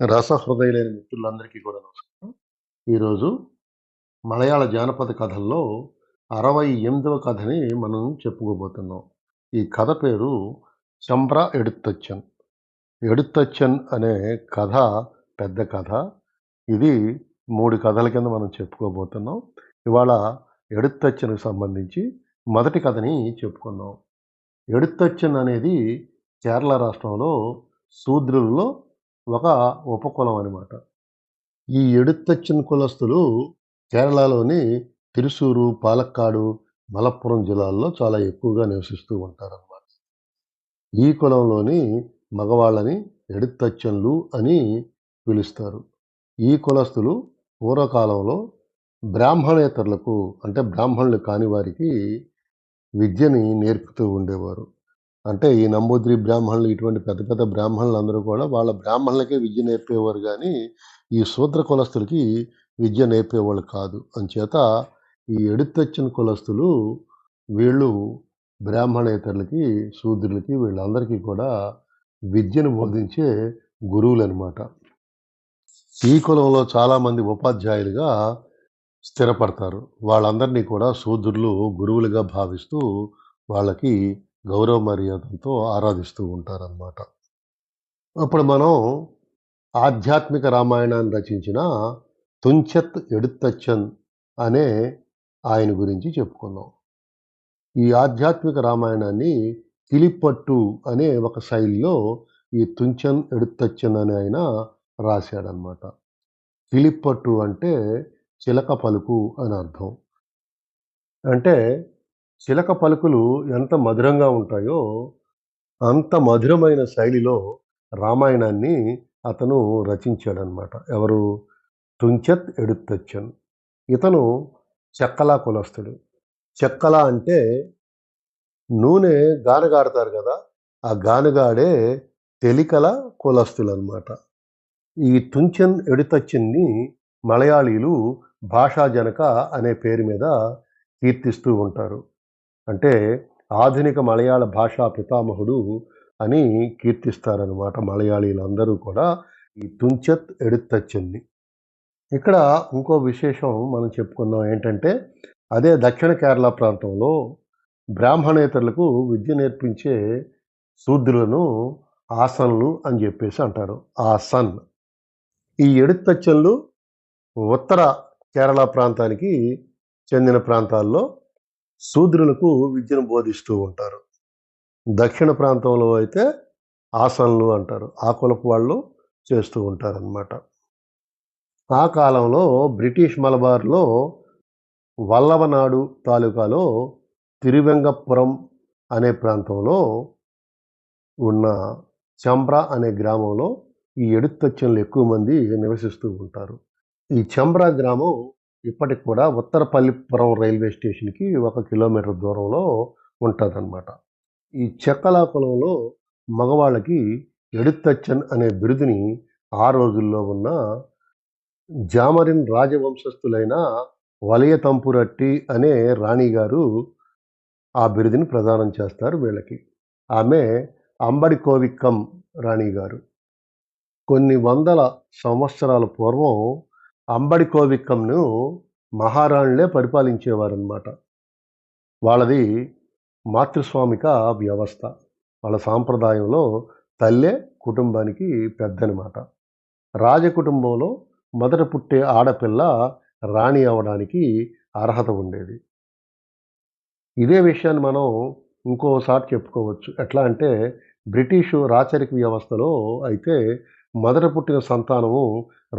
రసహృదయులైన మిత్రులందరికీ కూడా నమస్కారం. ఈరోజు మలయాళ జానపద కథల్లో 68వ కథని మనం చెప్పుకోబోతున్నాం. ఈ కథ పేరు 'చంబ్ర ఎడుత్తచ్చన్'. ఎడుత్తచ్చన్ అనే కథ పెద్ద కథ. ఇది 3 కథల కింద మనం చెప్పుకోబోతున్నాం. ఇవాళ ఎడుత్తచ్చన్‌కి సంబంధించి మొదటి కథని చెప్పుకుందాం. ఎడుత్తచ్చన్ అనేది కేరళ రాష్ట్రంలో శూద్రులలో ఒక ఉపకులం అనమాట. ఈ ఎడుత్తచ్చన్ కులస్తులు కేరళలోని తిరుసూరు, పాలక్కాడు, మలప్పురం జిల్లాల్లో చాలా ఎక్కువగా నివసిస్తూ ఉంటారన్నమాట. ఈ కులంలోని మగవాళ్ళని ఎడుత్తచ్చన్లు అని పిలుస్తారు. ఈ కులస్తులు పూర్వకాలంలో బ్రాహ్మణేతరులకు అంటే బ్రాహ్మణులు కాని వారికి విద్యని నేర్పుతూ ఉండేవారు. అంటే ఈ నంబూద్రి బ్రాహ్మణులు ఇటువంటి పెద్ద పెద్ద బ్రాహ్మణులందరూ కూడా వాళ్ళ బ్రాహ్మణులకే విద్య నేర్పేవారు గానీ, ఈ శూద్ర కులస్తులకి విద్య నేర్పేవాళ్ళు కాదు. అంచేత ఈ ఎడుత్తచ్చిన కులస్తులు వీళ్ళు బ్రాహ్మణేతరులకి, శూద్రులకి వీళ్ళందరికీ కూడా విద్యను బోధించే గురువులనమాట. ఈ కులంలో చాలామంది ఉపాధ్యాయులుగా స్థిరపడతారు. వాళ్ళందరినీ కూడా శూద్రులు గురువులుగా భావిస్తూ వాళ్ళకి గౌరవ మర్యాదలతో ఆరాధిస్తూ ఉంటారనమాట. ఇప్పుడు మనం ఆధ్యాత్మిక రామాయణాన్ని రచించిన తుంచెత్ ఎడుత్తచ్చన్ అనే ఆయన గురించి చెప్పుకుందాం. ఈ ఆధ్యాత్మిక రామాయణాన్ని కిలిపట్టు అనే ఒక శైలిలో ఈ తుంచెన్ ఎడుత్తచ్చన్ అనే ఆయన రాశాడనమాట. కిలిపట్టు అంటే చిలక పలుకు అని అర్థం. అంటే చిలక పలుకులు ఎంత మధురంగా ఉంటాయో, అంత మధురమైన శైలిలో రామాయణాన్ని అతను రచించాడనమాట. ఎవరు? తుంచెత్ ఎడుత్తచ్చన్. ఇతను చెక్కలా కులస్తుడు. చెక్కల అంటే నూనె గానగాడతారు గదా! ఆ గానగాడే తెలికల కులస్తులనమాట. ఈ తుంచెన్ ఎడుతచ్చన్ని మలయాళీలు భాషాజనక అనే పేరు మీద కీర్తిస్తూ ఉంటారు. అంటే ఆధునిక మలయాళ భాషా పితామహుడు అని కీర్తిస్తారనమాట మలయాళీలందరూ కూడా ఈ తుంచెత్ ఎడుత్తచ్చన్ని. ఇక్కడ ఇంకో విశేషం మనం చెప్పుకుందాం ఏంటంటే, అదే దక్షిణ కేరళ ప్రాంతంలో బ్రాహ్మణేతరులకు విద్య నేర్పించే శూద్రులను ఆసన్లు అని చెప్పేసి అంటారు. ఆసన్. ఈ ఎడుత్తచ్చన్లు ఉత్తర కేరళ ప్రాంతానికి చెందిన ప్రాంతాల్లో శూద్రులకు విద్యను బోధిస్తూ ఉంటారు. దక్షిణ ప్రాంతంలో అయితే ఆసన్లు అంటారు. ఆ కులపు వాళ్ళు చేస్తూ ఉంటారనమాట. ఆ కాలంలో బ్రిటిష్ మలబార్‌లో వల్లవనాడు తాలూకాలో తిరువెంగపురం అనే ప్రాంతంలో ఉన్న చంబ్ర అనే గ్రామంలో ఈ ఎడుత్తచ్చన్లు ఎక్కువ మంది నివసిస్తూ ఉంటారు. ఈ చంబ్ర గ్రామం ఇప్పటికి కూడా ఉత్తరపల్లిపురం రైల్వే స్టేషన్‌కి 1 కిలోమీటర్ దూరంలో ఉంటదనమాట. ఈ చెక్కలా కులంలో మగవాళ్ళకి ఎడుత్తచ్చన్ అనే బిరుదుని ఆ రోజుల్లో ఉన్న జామరిన్ రాజవంశస్థులైన వలయ తంపురట్టి అనే రాణి గారు ఆ బిరుదుని ప్రదానం చేస్తారు వీళ్ళకి. ఆమె అంబడి కోవిక్కం రాణి గారు. కొన్ని వందల సంవత్సరాల పూర్వం అంబడి కోవిక్కంను మహారాణులే పరిపాలించేవారనమాట. వాళ్ళది మాతృస్వామిక వ్యవస్థ. వాళ్ళ సాంప్రదాయంలో తల్లే కుటుంబానికి పెద్దనమాట. రాజకుటుంబంలో మొదట పుట్టే ఆడపిల్ల రాణి అవ్వడానికి అర్హత ఉండేది. ఇదే విషయాన్ని మనం ఇంకోసారి చెప్పుకోవచ్చు. ఎట్లా అంటే బ్రిటిషు రాచరిక వ్యవస్థలో అయితే మొదట పుట్టిన సంతానము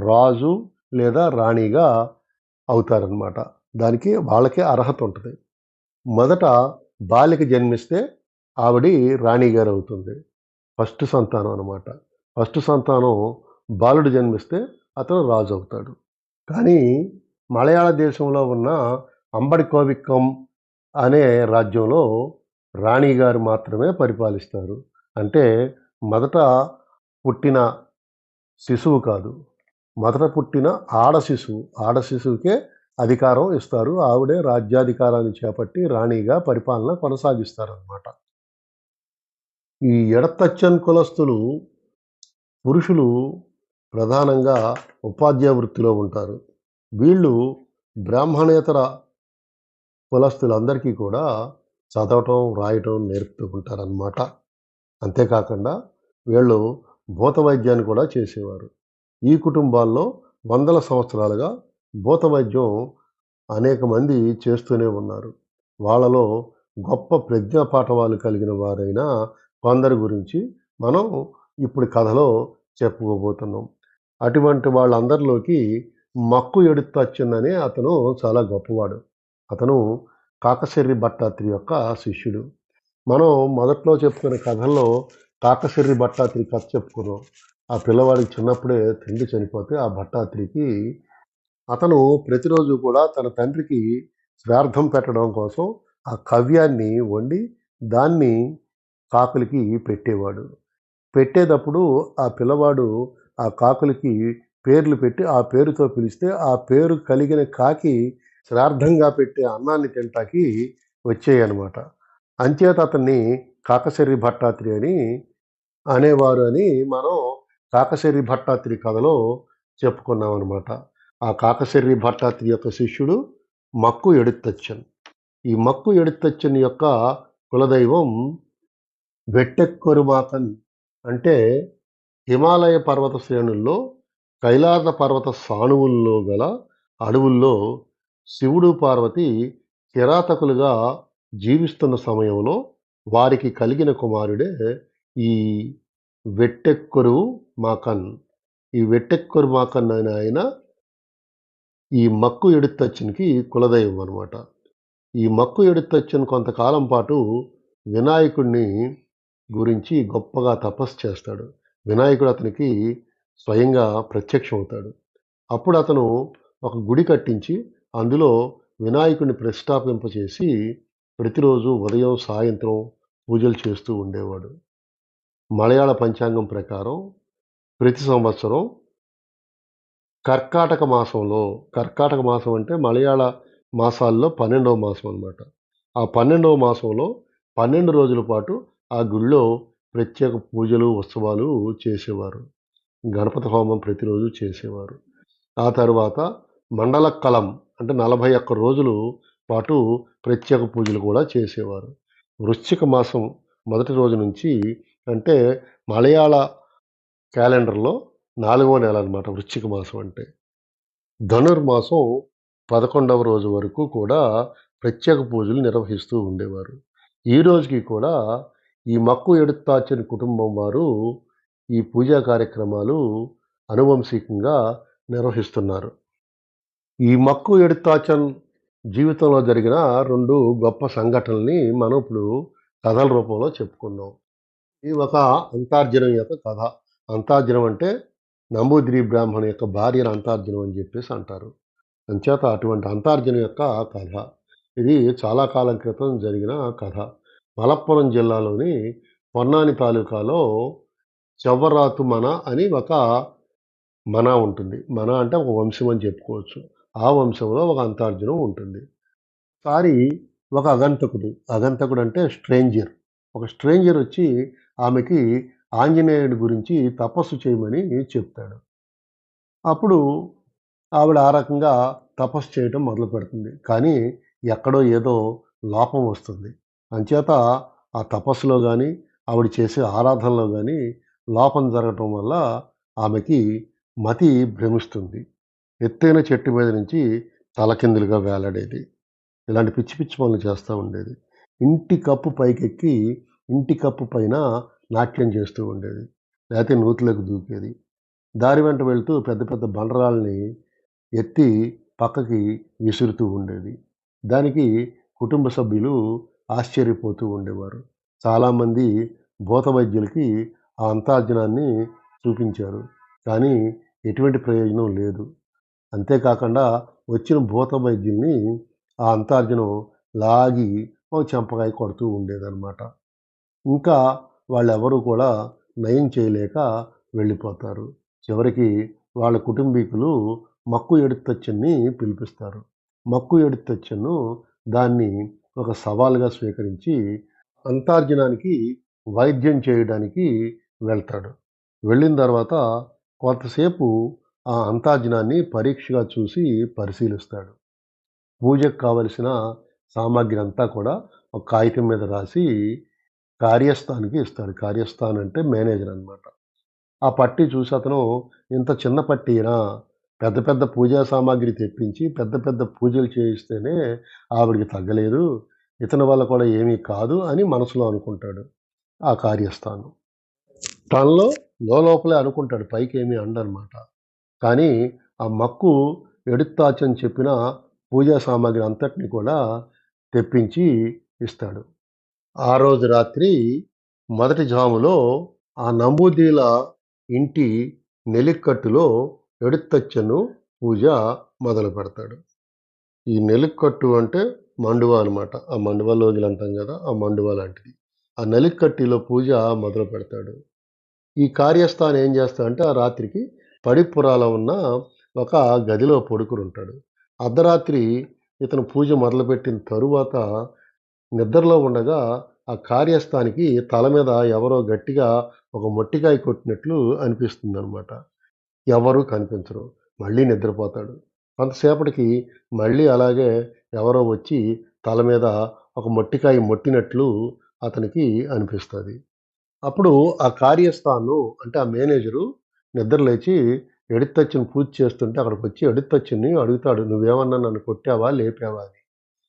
రాజు లేదా రాణిగా అవుతారనమాట. దానికి వాళ్ళకే అర్హత ఉంటది. మొదట బాలిక జన్మిస్తే ఆవిడి రాణిగారు అవుతుంది. ఫస్ట్ సంతానం అనమాట. ఫస్ట్ సంతానం బాలుడు జన్మిస్తే అతను రాజు అవుతాడు. కానీ మలయాళ దేశంలో ఉన్న అంబడి కోవిక్కం అనే రాజ్యంలో రాణిగారు మాత్రమే పరిపాలిస్తారు. అంటే మొదట పుట్టిన శిశువు కాదు. మొదట పుట్టిన ఆడ శిశువుకే అధికారం ఇస్తారు. ఆవిడే రాజ్యాధికారాన్ని చేపట్టి రాణిగా పరిపాలన కొనసాగిస్తారనమాట. ఈ ఎడతచ్చన్ కులస్తులు పురుషులు ప్రధానంగా ఉపాధ్యాయ వృత్తిలో ఉంటారు. వీళ్ళు బ్రాహ్మణేతర కులస్తులందరికీ కూడా చదవటం, రాయటం నేర్పుతూ ఉంటారనమాట. అంతేకాకుండా వీళ్ళు భూత వైద్యాన్ని కూడా చేసేవారు. ఈ కుటుంబాల్లో వందల సంవత్సరాలుగా భూత వైద్యం అనేక మంది చేస్తూనే ఉన్నారు. వాళ్ళలో గొప్ప ప్రజ్ఞా పాఠవాలు కలిగిన వారైన కొందరి గురించి మనం ఇప్పుడు కథలో చెప్పుకోబోతున్నాం. అటువంటి వాళ్ళందరిలోకి మక్కు ఎడుత్తచ్చన్ అనే అతను చాలా గొప్పవాడు. అతను కాకశర్రి భట్టాత్రి యొక్క శిష్యుడు. మనం మొదట్లో చెప్పుకునే కథల్లో కాకశర్రి భట్టాత్రి కథ చెప్పుకున్నాం. ఆ పిల్లవాడికి చిన్నప్పుడే తండ్రి చనిపోతే ఆ భట్టాత్రికి అతను ప్రతిరోజు కూడా తన తండ్రికి శ్రార్థం పెట్టడం కోసం ఆ కవ్యాన్ని వండి దాన్ని కాకులకి పెట్టేవాడు. పెట్టేటప్పుడు ఆ పిల్లవాడు ఆ కాకులకి పేర్లు పెట్టి ఆ పేరుతో పిలిస్తే ఆ పేరు కలిగిన కాకి శ్రార్థంగా పెట్టే అన్నాన్ని తింటాకి వచ్చేయనమాట. అంచేత అతన్ని కాకశర్రి భట్టాత్రి అని అనేవారు అని మనం కాకశర్రి భట్టాత్రి కథలో చెప్పుకున్నాం అనమాట. ఆ కాకశర్రి భట్టాత్రి యొక్క శిష్యుడు మక్కు ఎడుత్తచ్చన్. ఈ మక్కు ఎడుత్తచ్చన్ యొక్క కులదైవం వెట్టెక్కొరుమాకన్. అంటే హిమాలయ పర్వత శ్రేణుల్లో కైలాస పర్వత సానువుల్లో గల అడవుల్లో శివుడు పార్వతి కిరాతకులుగా జీవిస్తున్న సమయంలో వారికి కలిగిన కుమారుడే ఈ వెట్టెక్కొరువు మాకన్. ఈ వెట్టెక్కొరు మాకన్ అనే ఆయన ఈ మక్కు ఎడుత్తచ్చన్కి కులదైవం అనమాట. ఈ మక్కు ఎడుత్తచ్చన్ కొంతకాలం పాటు వినాయకుడిని గురించి గొప్పగా తపస్సు చేస్తాడు. వినాయకుడు అతనికి స్వయంగా ప్రత్యక్షమవుతాడు. అప్పుడు అతను ఒక గుడి కట్టించి అందులో వినాయకుడిని ప్రతిష్టాపింపచేసి ప్రతిరోజు ఉదయం, సాయంత్రం పూజలు చేస్తూ ఉండేవాడు. మలయాళ పంచాంగం ప్రకారం ప్రతి సంవత్సరం కర్కాటక మాసం అంటే మలయాళ మాసాల్లో 12వ మాసం అనమాట. ఆ 12వ మాసంలో 12 రోజుల పాటు ఆ గుడిలో ప్రత్యేక పూజలు, ఉత్సవాలు చేసేవారు. గణపతి హోమం ప్రతిరోజు చేసేవారు. ఆ తర్వాత మండల కలం అంటే 41 రోజులు పాటు ప్రత్యేక పూజలు కూడా చేసేవారు. వృశ్చిక మాసం మొదటి రోజు నుంచి అంటే మలయాళ క్యాలెండర్‌లో 4వ నెల అనమాట వృశ్చిక మాసం అంటే. ధనుర్మాసం 11వ రోజు వరకు కూడా ప్రత్యేక పూజలు నిర్వహిస్తూ ఉండేవారు. ఈ రోజుకి కూడా ఈ మక్కు ఎడుత్తాచన్ కుటుంబం వారు ఈ పూజా కార్యక్రమాలు అనువంశికంగా నిర్వహిస్తున్నారు. ఈ మక్కు ఎడుత్తాచన్ జీవితంలో జరిగిన 2 గొప్ప సంఘటనల్ని మనం ఇప్పుడు కథల రూపంలో చెప్పుకుందాం. ఇది ఒక అంతార్జనం యొక్క కథ. అంతార్జనం అంటే నంబూదిరి బ్రాహ్మణు యొక్క భార్యను అంతార్జనం అని చెప్పేసి అంటారు. అంచేత అటువంటి అంతార్జనం యొక్క కథ. ఇది చాలా కాలం క్రితం జరిగిన కథ. మలప్పురం జిల్లాలోని పొన్నాని తాలూకాలో చెవ్వరాతు మన అని ఒక మన ఉంటుంది. మన అంటే ఒక వంశం అని చెప్పుకోవచ్చు. ఆ వంశంలో ఒక అంతార్జనం ఉంటుంది. ఒకసారి ఒక అగంతకుడు అంటే స్ట్రేంజర్. ఒక స్ట్రేంజర్ వచ్చి ఆమెకి ఆంజనేయుడి గురించి తపస్సు చేయమని చెప్తాడు. అప్పుడు ఆవిడ ఆ రకంగా తపస్సు చేయటం మొదలుపెడుతుంది. కానీ ఎక్కడో ఏదో లోపం వస్తుంది. అంచేత ఆ తపస్సులో గానీ, ఆవిడ చేసే ఆరాధనలో గానీ లోపం జరగటం వల్ల ఆమెకి మతి భ్రమిస్తుంది. ఎత్తైన చెట్టు మీద నుంచి తలకిందులుగా వేలాడేది. ఇలాంటి పిచ్చి పిచ్చి పనులు చేస్తా ఉండేది. ఇంటి కప్పు పైకెక్కి ఇంటి కప్పు పైన నాట్యం చేస్తూ ఉండేది. లేతే నూతిలోకి దూకేది. దారి వెంట వెళ్తూ పెద్ద పెద్ద బండరాళ్ళని ఎత్తి పక్కకి విసురుతూ ఉండేది. దానికి కుటుంబ సభ్యులు ఆశ్చర్యపోతూ ఉండేవారు. చాలామంది భూత వైద్యులకి ఆ అంతార్జనాన్ని చూపించారు. కానీ ఎటువంటి ప్రయోజనం లేదు. అంతేకాకుండా వచ్చిన భూత వైద్యుల్ని ఆ అంతార్జనం లాగి ఓ చెంపకాయ కొడుతూ ఉండేదనమాట. ఇంకా వాళ్ళెవరూ కూడా నయం చేయలేక వెళ్ళిపోతారు. చివరికి వాళ్ళ కుటుంబీకులు మక్కు ఎడుత్తచ్చన్ని పిలిపిస్తారు. మక్కు ఎడుత్తచ్చన్ను దాన్ని ఒక సవాలుగా స్వీకరించి అంతార్జనానికి వైద్యం చేయడానికి వెళ్తాడు. వెళ్ళిన తర్వాత కొంతసేపు ఆ అంతార్జనాన్ని పరీక్షగా చూసి పరిశీలిస్తాడు. పూజకు కావలసిన సామాగ్రి అంతా కూడా ఒక కాగితం మీద రాసి కార్యస్థానికి ఇస్తాడు. కార్యస్థాన్ అంటే మేనేజర్ అనమాట. ఆ పట్టీ చూసి అతను ఇంత చిన్న పట్టీనా? పెద్ద పెద్ద పూజా సామాగ్రి తెప్పించి పెద్ద పెద్ద పూజలు చేయిస్తేనే ఆవిడకి తగ్గలేదు. ఇతని వల్ల కూడా ఏమీ కాదు అని మనసులో అనుకుంటాడు ఆ కార్యస్థాను. తనలో లోపలే అనుకుంటాడు. పైకేమీ అనడనమాట. కానీ ఆ మక్కు ఎడుత్తాచని చెప్పిన పూజా సామాగ్రి అంతటిని కూడా తెప్పించి ఇస్తాడు. ఆ రోజు రాత్రి మొదటి జాములో ఆ నంబూదీల ఇంటి నెలిక్కట్టులో ఎడుత్తచ్చను పూజ మొదలు పెడతాడు. ఈ నెలిక్కట్టు అంటే మండువా అనమాట. ఆ మండువా లోగిలు అంటాం కదా, ఆ మండువా లాంటిది. ఆ నెలిక్కట్టిలో పూజ మొదలు పెడతాడు. ఈ కార్యస్థానం ఏం చేస్తాడంటే ఆ రాత్రికి పడిపురాలో ఉన్న ఒక గదిలో పడుకుని ఉంటాడు. అర్ధరాత్రి ఇతను పూజ మొదలుపెట్టిన తరువాత నిద్రలో ఉండగా ఆ కార్యస్థానికి తల మీద ఎవరో గట్టిగా ఒక మొట్టికాయ కొట్టినట్లు అనిపిస్తుందనమాట. ఎవరు కనిపించరు. మళ్ళీ నిద్రపోతాడు. కొంతసేపటికి మళ్ళీ అలాగే ఎవరో వచ్చి తల మీద ఒక మొట్టికాయ మొట్టినట్లు అతనికి అనిపిస్తది. అప్పుడు ఆ కార్యస్థాను అంటే ఆ మేనేజరు నిద్ర లేచి ఎడిత్తచ్చుని పూజ చేస్తుంటే అక్కడికొచ్చి ఎడిత్తచ్చుని అడుగుతాడు. "నువ్వేమన్నా నన్ను కొట్టావా? లేపావా?" అని.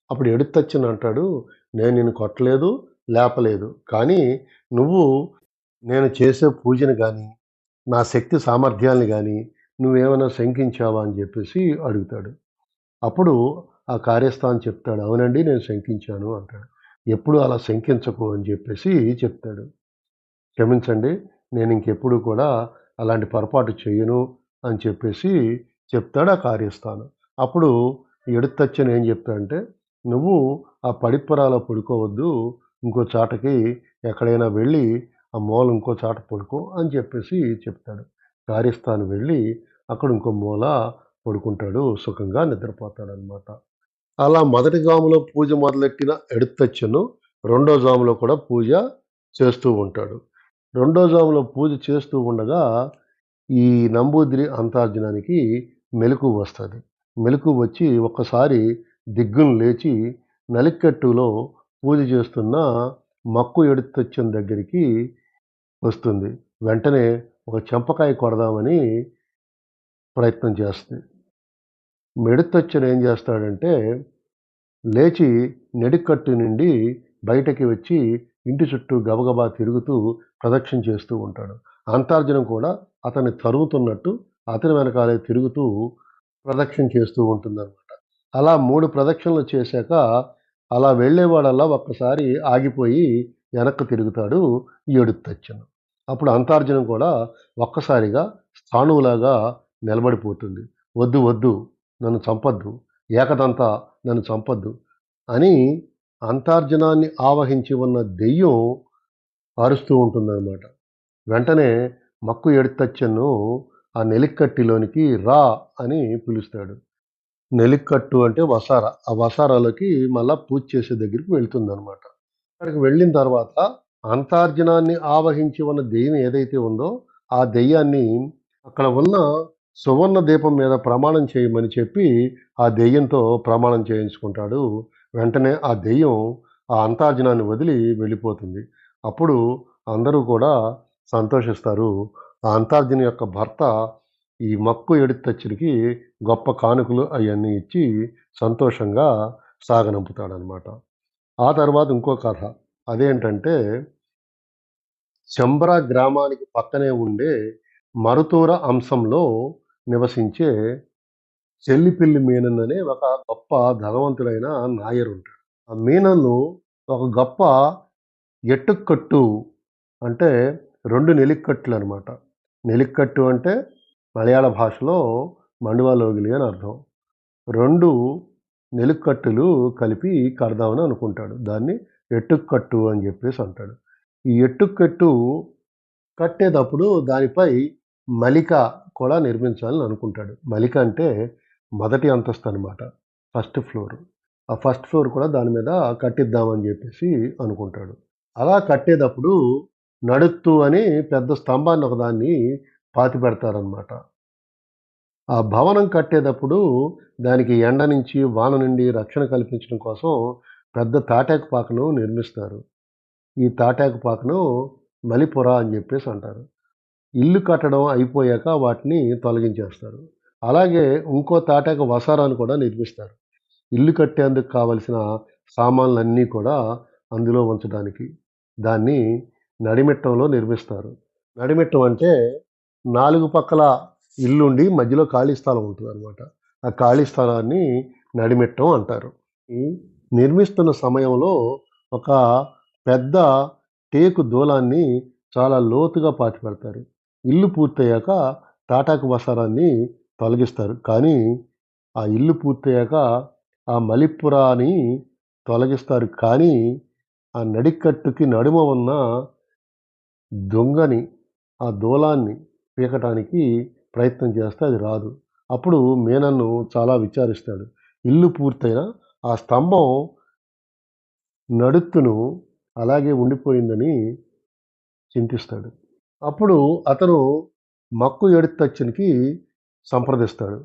అప్పుడు ఎడిత్తచ్చుని అంటాడు, "నేను నిన్ను కొట్టలేదు, లేపలేదు. కానీ నువ్వు నేను చేసే పూజను గానీ, నా శక్తి సామర్థ్యాల్ని గానీ నువ్వేమైనా శంకించావా?" అని జెప్పేసి అడుగుతాడు. అప్పుడు ఆ కార్యస్థాన్ చెప్తాడు, "అవునండి నేను శంకించాను" అంటాడు. "ఎప్పుడు అలా శంకించకు" అని జెప్పేసి చెప్తాడు. "క్షమించండి, నేనింకెప్పుడు కూడా అలాంటి పొరపాటు చెయ్యను" అని చెప్పేసి చెప్తాడు ఆ కార్యస్థాను. అప్పుడు ఎడుత్తచ్చన్ ఏం చెప్తాడంటే, "నువ్వు ఆ పడిప్పరాలో పడుకోవద్దు. ఇంకో చాటకి ఎక్కడైనా వెళ్ళి ఆ మూల ఇంకో చాట పడుకో" అని చెప్పేసి చెప్తాడు. కార్యస్థాను వెళ్ళి అక్కడ ఇంకో మూల పడుకుంటాడు. సుఖంగా నిద్రపోతాడనమాట. అలా మొదటి జాములో పూజ మొదలెట్టిన ఎడుత్తచ్చను రెండో జాములో కూడా పూజ చేస్తూ ఉంటాడు. రెండో జాములో పూజ చేస్తూ ఉండగా ఈ నంబూదిరి అంతార్జనానికి మెలకువ వస్తది. మెలకువ వచ్చి ఒక్కసారి దిగ్గున లేచి నలిక్కట్టులో పూజ చేస్తున్న మక్కు ఎడుత్తచ్చన్ దగ్గరికి వస్తుంది. వెంటనే ఒక చెంపకాయ కొడదామని ప్రయత్నం చేస్తుంది. ఎడుత్తచ్చన్ ఏం చేస్తాడంటే లేచి నడికట్టు నుండి బయటకి వచ్చి ఇంటి చుట్టూ గబగబా తిరుగుతూ ప్రదక్షిణ చేస్తూ ఉంటాడు. అంతార్జనం కూడా అతన్ని తరుముతున్నట్టు అతని వెనకాలే తిరుగుతూ ప్రదక్షిణ చేస్తూ ఉంటుందనమాట. అలా 3 ప్రదక్షిణలు చేశాక అలా వెళ్ళేవాడల్లా ఒక్కసారి ఆగిపోయి వెనక్కి తిరుగుతాడు ఎడుత్తచ్చను. అప్పుడు అంతార్జనం కూడా ఒక్కసారిగా స్థాణువులాగా నిలబడిపోతుంది. "వద్దు వద్దు నన్ను చంపొద్దు. ఏకదంత నన్ను చంపొద్దు" అని అంతార్జనాన్ని ఆవహించి ఉన్న దెయ్యం అరుస్తూ ఉంటుందనమాట. వెంటనే మక్కు ఎడుత్తచ్చన్ను ఆ నెలిక్కట్టిలోనికి "రా" అని పిలుస్తాడు. నెలిక్కట్టు అంటే వసారా. ఆ వసారాలోకి మళ్ళా పూజ చేసే దగ్గరికి వెళ్తుందనమాట. అక్కడికి వెళ్ళిన తర్వాత అంతార్జనాన్ని ఆవహించి ఉన్న దెయ్యం ఏదైతే ఉందో ఆ దెయ్యాన్ని అక్కడ ఉన్న సువర్ణ దీపం మీద ప్రమాణం చేయమని చెప్పి ఆ దెయ్యంతో ప్రమాణం చేయించుకుంటాడు. వెంటనే ఆ దెయ్యం ఆ అంతార్జనాన్ని వదిలి వెళ్ళిపోతుంది. అప్పుడు అందరూ కూడా సంతోషిస్తారు. ఆ అంతార్జుని యొక్క భర్త ఈ మక్కు ఎడుత్తచ్చుడికి గొప్ప కానుకలు అయన్నీ ఇచ్చి సంతోషంగా సాగనంపుతాడనమాట. ఆ తర్వాత ఇంకో కథ. అదేంటంటే శంబ్ర గ్రామానికి పక్కనే ఉండే మరుతూర అంశంలో నివసించే చెల్లిపిల్లి మీనన్ అనే ఒక గొప్ప ధనవంతుడైన నాయరుంటాడు. ఆ మీనన్ను ఒక గొప్ప ఎట్టుకట్టు అంటే 2 నెలిక్కట్లనమాట. నెలిక్కట్టు అంటే మలయాళ భాషలో మండువా లోగిలి అని అర్థం. 2 నెలుక్కట్టులు కలిపి కడదామని అనుకుంటాడు. దాన్ని ఎట్టుకట్టు అని జెప్పేసి అంటాడు. ఈ ఎట్టుకట్టు కట్టేటప్పుడు దానిపై మలిక కూడా నిర్మించాలని అనుకుంటాడు. మలిక అంటే మొదటి అంతస్తు అనమాట. First floor. ఆ ఫస్ట్ ఫ్లోర్ కూడా దాని మీద కట్టిద్దామని జెప్పేసి అనుకుంటాడు. అలా కట్టేటప్పుడు నడుత్తు అని పెద్ద స్తంభాన్ని ఒకదాన్ని పాతిపెడతారనమాట. ఆ భవనం కట్టేటప్పుడు దానికి ఎండ నుంచి, వాన నుండి రక్షణ కల్పించడం కోసం పెద్ద తాటాకు పాకను నిర్మిస్తారు. ఈ తాటాకు పాకను మలిపుర అని జెప్పేసి అంటారు. ఇల్లు కట్టడం అయిపోయాక వాటిని తొలగించేస్తారు. అలాగే ఇంకో తాటాకు వసారాను కూడా నిర్మిస్తారు. ఇల్లు కట్టేందుకు కావలసిన సామాన్లన్నీ కూడా అందులో ఉంచడానికి. దాన్ని నడిమిట్టంలో నిర్మిస్తారు. నడిమిట్టం అంటే 4 పక్కల ఇల్లుండి మధ్యలో ఖాళీ స్థలం ఉంటుందనమాట. ఆ ఖాళీ స్థలాన్ని నడిమిట్టం అంటారు. ఈ నిర్మిస్తున్న సమయంలో ఒక పెద్ద టేకు దూలాన్ని చాలా లోతుగా పాతిపెడతారు. ఇల్లు పూర్తయ్యాక తాటాకు వసారాన్ని తొలగిస్తారు. కానీ ఆ ఇల్లు పూర్తయ్యాక ఆ మలిపురాని తొలగిస్తారు. కానీ ఆ నడికట్టుకి నడుమ ఉన్న దొంగని, ఆ దూలాన్ని పీకటానికి ప్రయత్నం చేస్తే అది రాదు. అప్పుడు మీనన్ను చాలా విచారిస్తాడు. ఇల్లు పూర్తయిన ఆ స్తంభం నడుత్తును అలాగే ఉండిపోయిందని చింతిస్తాడు. అప్పుడు అతను మక్కు ఎడుత్తచ్చనికి సంప్రదిస్తాడు.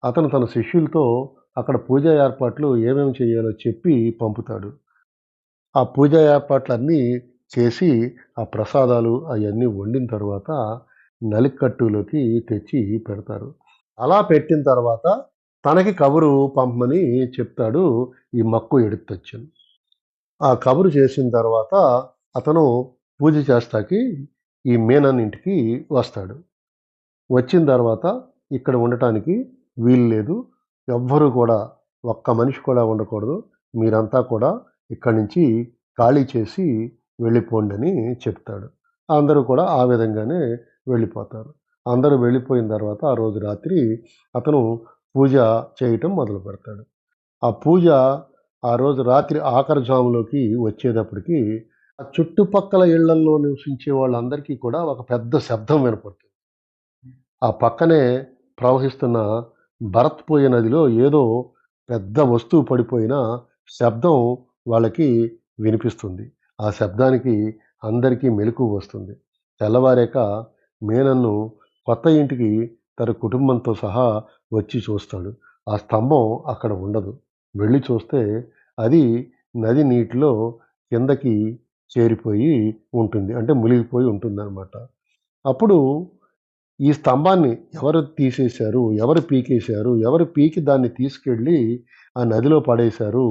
అతను తన శిష్యులతో అక్కడ పూజా ఏర్పాట్లు ఏమేమి చేయాలో చెప్పి పంపుతాడు. ఆ పూజా ఏర్పాట్లన్నీ చేసి, ఆ ప్రసాదాలు అయన్నీ వండిన తర్వాత నలికట్టులోకి తెచ్చి పెడతారు. అలా పెట్టిన తర్వాత తనకి కబురు పంపమని చెప్తాడు ఈ మక్కు ఎడుత్తచ్చన్. ఆ కబురు చేసిన తర్వాత అతను పూజ చేస్తాకి ఈ మీనన్ ఇంటికి వస్తాడు. వచ్చిన తర్వాత ఇక్కడ ఉండటానికి వీలు లేదు. ఎవ్వరూ కూడా ఒక్క మనిషి కూడా ఉండకూడదు. మీరంతా కూడా ఇక్కడి నుంచి ఖాళీ చేసి వెళ్ళిపోండని చెప్తాడు. అందరూ కూడా ఆ విధంగానే వెళ్ళిపోతారు. అందరూ వెళ్ళిపోయిన తర్వాత ఆ రోజు రాత్రి అతను పూజ చేయటం మొదలుపెడతాడు. ఆ పూజ ఆ రోజు రాత్రి ఆఖరి జాములోకి వచ్చేటప్పటికి ఆ చుట్టుపక్కల ఇళ్లల్లో నివసించే వాళ్ళందరికీ కూడా ఒక పెద్ద శబ్దం వినపడుతుంది. ఆ పక్కనే ప్రవహిస్తున్న భరత్‌పోయ నదిలో ఏదో పెద్ద వస్తువు పడిపోయిన శబ్దం వాళ్ళకి వినిపిస్తుంది. ఆ శబ్దానికి అందరికీ మెలకువ వస్తుంది. తెల్లవారాక మీనన్ను కొత్త ఇంటికి తన కుటుంబంతో సహా వచ్చి చూస్తాడు. ఆ స్తంభం అక్కడ ఉండదు. వెళ్లి చూస్తే అది నది నీటిలో కిందకి చేరిపోయి ఉంటుంది. అంటే మునిగిపోయి ఉంటుందనమాట. అప్పుడు ఈ స్తంభాన్ని ఎవరు తీసేశారు? ఎవరు పీకేశారు? ఎవరు పీకి దాన్ని తీసుకెళ్ళి ఆ నదిలో పడేశారు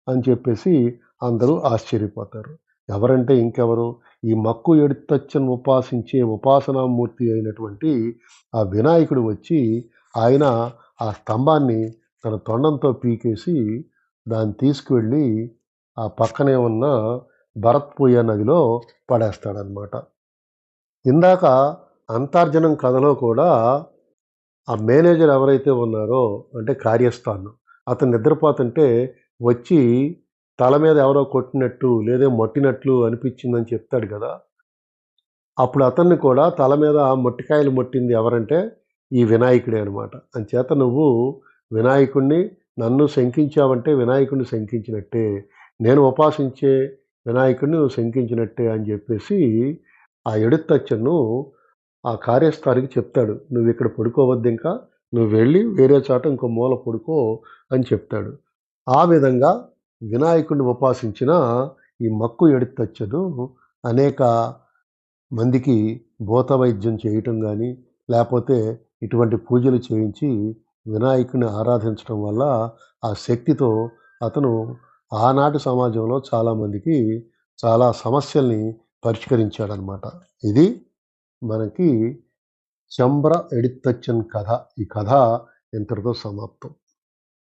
అని చెప్పేసి అందరూ ఆశ్చర్యపోతారు. ఎవరంటే ఇంకెవరు? ఈ మక్కు ఎడుత్తచ్చను ఉపాసించే ఉపాసనామూర్తి అయినటువంటి ఆ వినాయకుడు వచ్చి ఆయన ఆ స్తంభాన్ని తన తొండంతో పీకేసి దాన్ని తీసుకువెళ్ళి ఆ పక్కనే ఉన్న భరత్‌పూయ నదిలో పడేస్తాడనమాట. ఇందాక అంతర్జనం కథలో కూడా ఆ మేనేజర్ ఎవరైతే ఉన్నారో అంటే కార్యస్థాన్ అతను నిద్రపోతుంటే వచ్చి తల మీద ఎవరో కొట్టినట్టు లేదా మొట్టినట్లు అనిపించిందని చెప్తాడు కదా! అప్పుడు అతన్ని కూడా తల మీద మొట్టికాయలు మొట్టింది ఎవరంటే ఈ వినాయకుడే అనమాట. అంచేత నువ్వు వినాయకుడిని నన్ను శంకించావంటే వినాయకుడిని శంకించినట్టే. నేను ఉపాసించే వినాయకుడిని నువ్వు శంకించినట్టే అని చెప్పేసి ఆ ఎడుత్తచ్చను ఆ కార్యస్థానికి చెప్తాడు. "నువ్విక్కడ పడుకోవద్దింకా. నువ్వు వెళ్ళి వేరే చోట ఇంకో మూల పడుకో" అని చెప్తాడు. ఆ విధంగా వినాయకుడిని ఉపాసించిన ఈ మక్కు ఎడుత్తచ్చను అనేక మందికి భూత వైద్యం చేయటం గానీ, లేపోతే ఇటువంటి పూజలు చేయించి వినాయకుడిని ఆరాధించటం వల్ల ఆ శక్తితో అతను ఆనాటి సమాజంలో చాలామందికి చాలా సమస్యల్ని పరిష్కరించాడనమాట. ఇది మనకి చంబ్ర ఎడిత్తచ్చన్ కథ. ఈ కథ ఇంతటితో సమాప్తం.